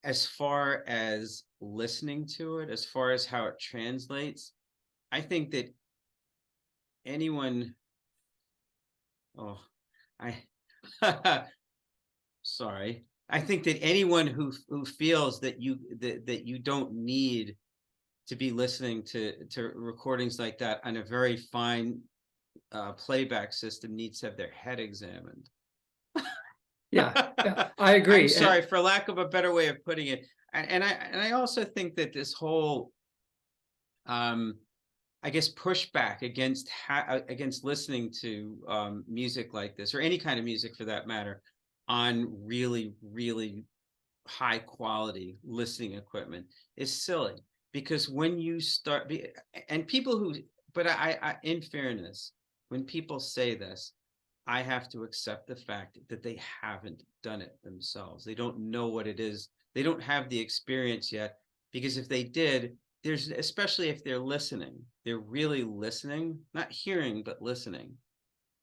as far as listening to it, as far as how it translates, I think that anyone, oh, I, sorry. I think that anyone who feels that you don't need to be listening to recordings like that on a very fine playback system needs to have their head examined. Yeah, I I'm agree. sorry, for lack of a better way of putting it. And I also think that this whole I guess pushback against listening to music like this, or any kind of music for that matter, on really, really high quality listening equipment is silly. Because when you start, and people who, but in fairness, when people say this, I have to accept the fact that they haven't done it themselves. They don't know what it is. They don't have the experience yet. Because if they did, especially if they're listening, they're really listening, not hearing, but listening.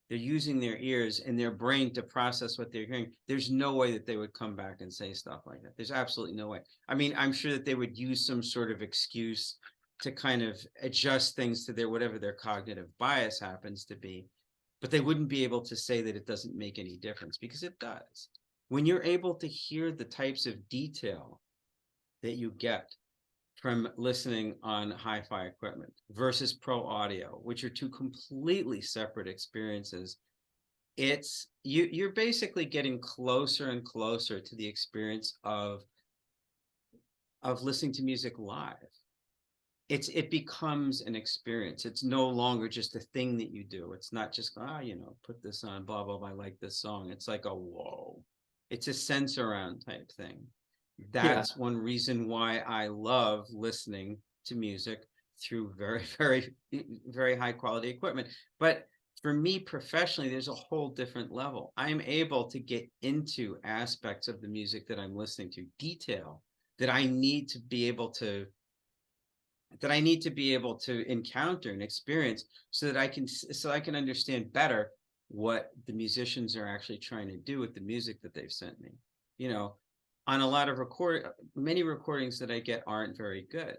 They're using their ears and their brain to process what they're hearing. There's no way that they would come back and say stuff like that. There's absolutely no way. I mean, I'm sure that they would use some sort of excuse to kind of adjust things to their whatever their cognitive bias happens to be, but they wouldn't be able to say that it doesn't make any difference, because it does. When you're able to hear the types of detail that you get from listening on hi-fi equipment versus pro audio, which are two completely separate experiences, you're basically getting closer and closer to the experience of listening to music live. It becomes an experience. It's no longer just a thing that you do. It's not just put this on, blah blah blah, I like this song. It's like a whoa. It's a sense around type thing. Yeah, That's one reason why I love listening to music through very, very, very high quality equipment. But for me professionally, there's a whole different level. I'm able to get into aspects of the music that I'm listening to, detail that I need to be able to encounter and experience, so I can understand better what the musicians are actually trying to do with the music that they've sent me. You know, on a lot of many recordings that I get aren't very good.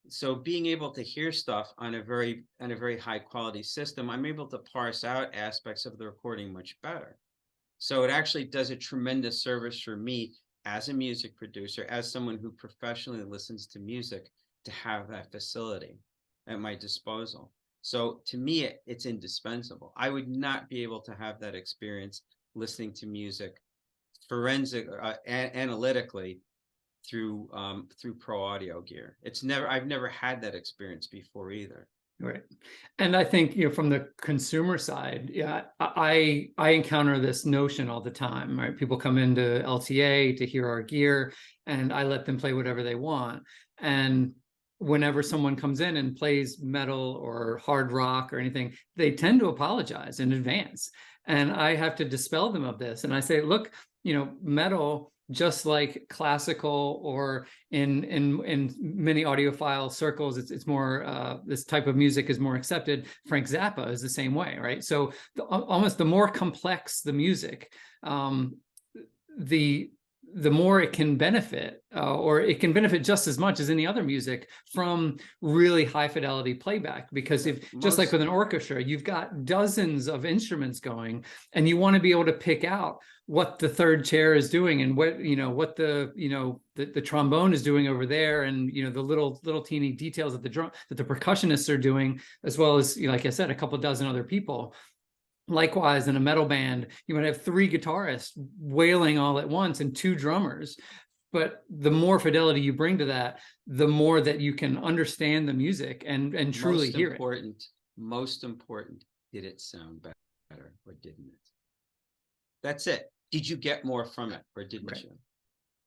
So being able to hear stuff on a very high quality system, I'm able to parse out aspects of the recording much better. So it actually does a tremendous service for me as a music producer, as someone who professionally listens to music, to have that facility at my disposal. So to me, it's indispensable. I would not be able to have that experience listening to music analytically through pro audio gear. I've never had that experience before either. right. And I think, from the consumer side, yeah, I encounter this notion all the time, right? People come into LTA to hear our gear, and I let them play whatever they want. And whenever someone comes in and plays metal or hard rock or anything, they tend to apologize in advance. And I have to dispel them of this. And I say, look, metal, just like classical, or in many audiophile circles, it's more this type of music is more accepted. Frank Zappa is the same way, right? So almost the more complex the music, the more it can benefit, or it can benefit just as much as any other music from really high fidelity playback. Because just like with an orchestra, you've got dozens of instruments going, and you want to be able to pick out what the third chair is doing, and what the trombone is doing over there, and the little teeny details that the percussionists are doing, as well as, like I said, a couple dozen other people. Likewise, in a metal band, you might have 3 guitarists wailing all at once and 2 drummers. But the more fidelity you bring to that, the more that you can understand the music and truly hear it. Most important, did it sound better or didn't it? That's it. Did you get more from it or didn't you?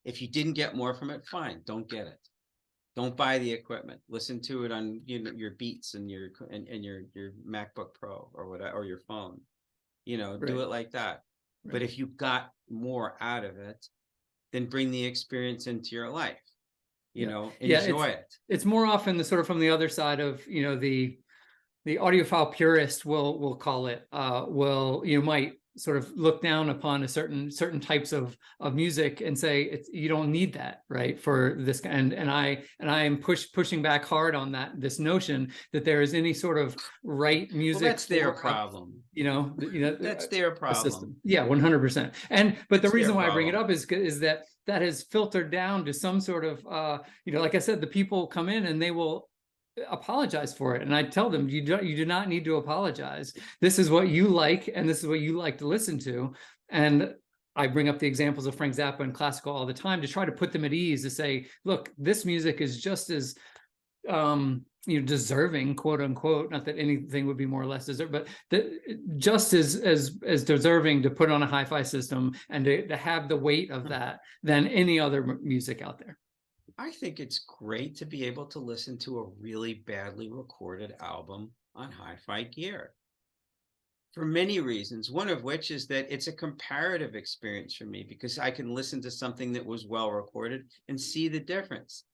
If you didn't get more from it, fine, don't get it. Don't buy the equipment. Listen to it on your Beats and your MacBook Pro or whatever, or your phone. Do it like that. Right. But if you got more out of it, then bring the experience into your life. Enjoy it. It's more often the sort of from the other side of the the audiophile purist will call it, will, you might sort of look down upon a certain types of music and say it's, you don't need that, right, for this. And I am pushing back hard on this notion that there is any sort of right music. Well, that's their problem. That's their problem. System. Yeah, 100%. But the reason why I bring it up is that has filtered down to some sort of, like I said, the people come in and they will apologize for it, and I tell them, you do not need to apologize. This is what you like, and this is what you like to listen to. And I bring up the examples of Frank Zappa and classical all the time to try to put them at ease, to say, look, this music is just as deserving, quote unquote, not that anything would be more or less deserved, but just as deserving to put on a hi-fi system and to have the weight of that than any other music out there. I think it's great to be able to listen to a really badly recorded album on hi-fi gear for many reasons, one of which is that it's a comparative experience for me, because I can listen to something that was well recorded and see the difference,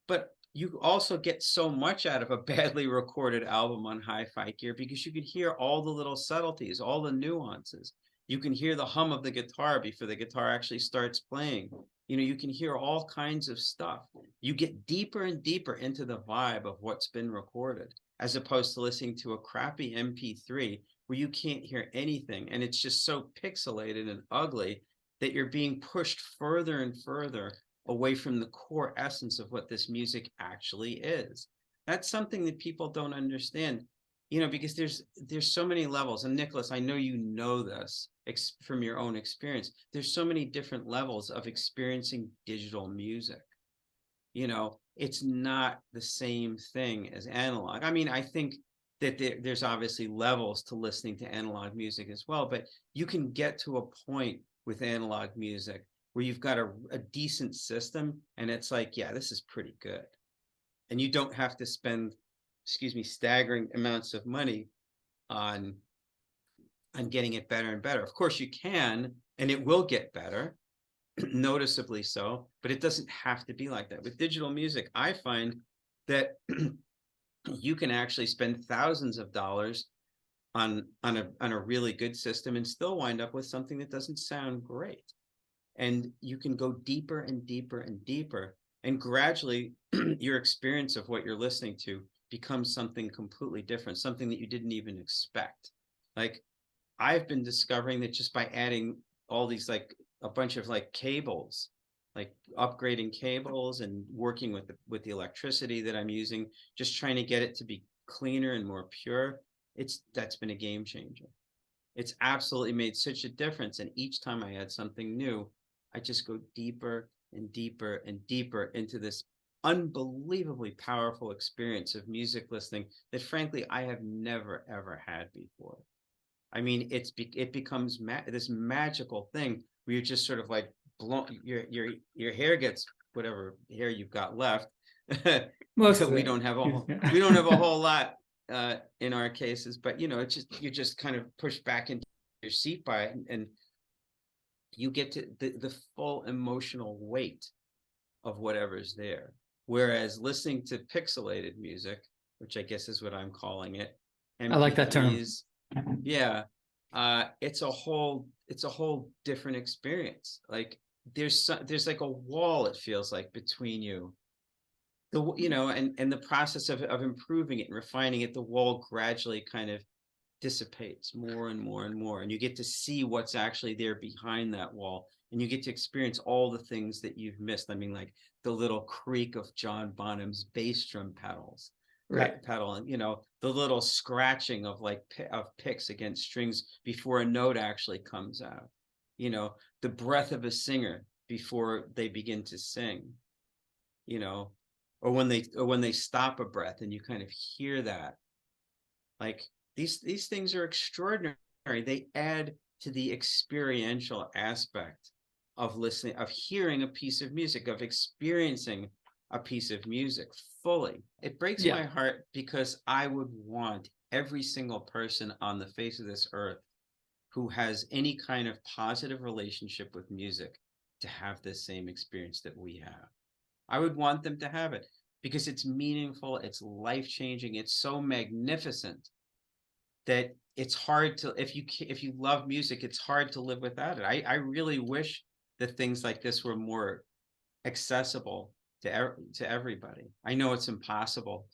but you also get so much out of a badly recorded album on hi-fi gear, because you can hear all the little subtleties, all the nuances. You can hear the hum of the guitar before the guitar actually starts playing. You can hear all kinds of stuff. You get deeper and deeper into the vibe of what's been recorded, as opposed to listening to a crappy MP3 where you can't hear anything. And it's just so pixelated and ugly that you're being pushed further and further away from the core essence of what this music actually is. That's something that people don't understand, because there's so many levels. And Nicholas, I know you know this from your own experience. There's so many different levels of experiencing digital music. It's not the same thing as analog. I mean, I think that there's obviously levels to listening to analog music as well, but you can get to a point with analog music where you've got a decent system and it's like, yeah, this is pretty good. And you don't have to spend, staggering amounts of money on getting it better and better. Of course you can, and it will get better, noticeably so, but it doesn't have to be like that. With digital music, I find that you can actually spend thousands of dollars on a really good system and still wind up with something that doesn't sound great. And you can go deeper and deeper and deeper, and gradually your experience of what you're listening to becomes something completely different, something that you didn't even expect. Like, I've been discovering that just by adding all these, like a bunch of like cables, like upgrading cables and working with the electricity that I'm using, just trying to get it to be cleaner and more pure, that's been a game changer. It's absolutely made such a difference. And each time I add something new, I just go deeper and deeper and deeper into this unbelievably powerful experience of music listening that, frankly, I have never, ever had before. I mean, it becomes this magical thing where you're just sort of like blown, your hair gets, whatever hair you've got left. We don't have a whole lot in our cases, but it's just, you're just kind of pushed back into your seat by it, and you get to the full emotional weight of whatever's there. Whereas listening to pixelated music, which I guess is what I'm calling it, MP3s, I like that term. Yeah, it's a whole different experience. Like there's like a wall, it feels like, between you. And the process of improving it and refining it, the wall gradually kind of dissipates more and more and more, and you get to see what's actually there behind that wall, and you get to experience all the things that you've missed. I mean, like the little creak of John Bonham's bass drum pedal, and the little scratching of picks against strings before a note actually comes out, the breath of a singer before they begin to sing, or when they stop a breath and you kind of hear that. Like, these things are extraordinary. They add to the experiential aspect of listening, of hearing a piece of music, of experiencing a piece of music fully. It breaks my heart, because I would want every single person on the face of this earth who has any kind of positive relationship with music to have this same experience that we have. I would want them to have it, because it's meaningful, it's life-changing, it's so magnificent that it's hard to, if you love music, it's hard to live without it. I really wish that things like this were more accessible to everybody. I know it's impossible.